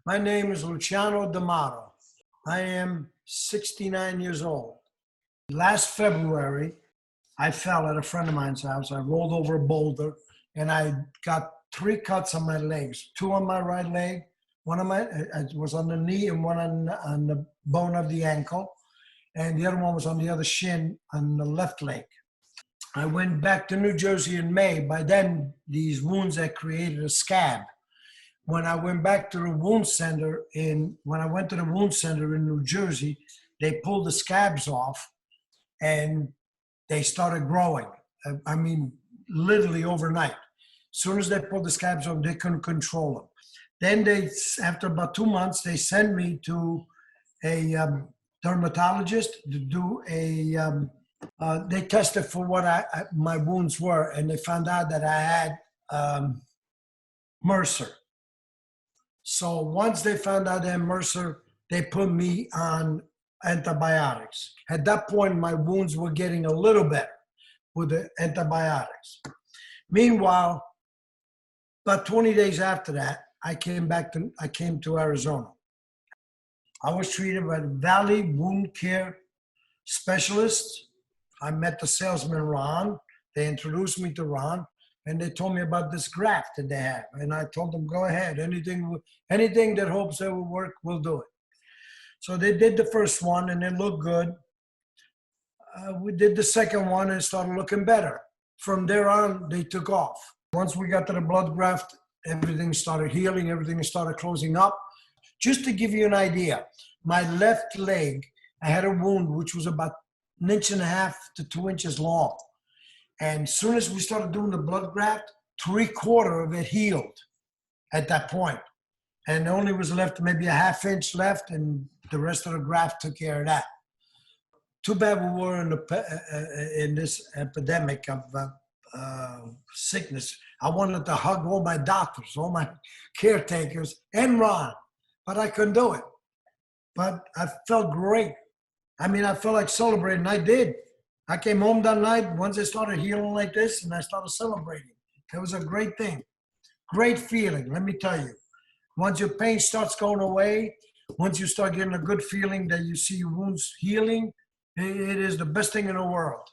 My name is Luciano D'Amato. I am 69 years old. Last February, I fell at a friend of mine's house. I rolled over a boulder and I got 3 cuts on my legs, 2 on my right leg, one on it was on the knee and one on the bone of the ankle, and the other one was on the other shin on the left leg. I went back to New Jersey in May. By then, these wounds had created a scab. When I went back to the wound center in New Jersey, they pulled the scabs off and they started growing. I mean, literally overnight. As soon as they pulled the scabs off, they couldn't control them. Then after about 2 months, they sent me to a dermatologist to do they tested for what my wounds were, and they found out that I had MRSA. So once they found out I had MRSA, they put me on antibiotics. At that point, my wounds were getting a little better with the antibiotics. Meanwhile, about 20 days after that, I came to Arizona. I was treated by the Valley Wound Care Specialist. I met the salesman, Ron. They introduced me to Ron, and they told me about this graft that they have. And I told them, go ahead, anything that hopes it will work, we'll do it. So they did the first one, and it looked good. We did the second one, and it started looking better. From there on, they took off. Once we got to the blood graft, everything started healing, everything started closing up. Just to give you an idea, my left leg, I had a wound which was about 1.5 inches to 2 inches long. And as soon as we started doing the blood graft, 3/4 of it healed at that point. And only was left maybe a 1/2 inch left, and the rest of the graft took care of that. Too bad we were in this epidemic of sickness. I wanted to hug all my doctors, all my caretakers, and Ron, but I couldn't do it. But I felt great. I mean, I felt like celebrating. I did. I came home that night once I started healing like this, and I started celebrating. It was a great thing. Great feeling, let me tell you. Once your pain starts going away, once you start getting a good feeling that you see your wounds healing, it is the best thing in the world.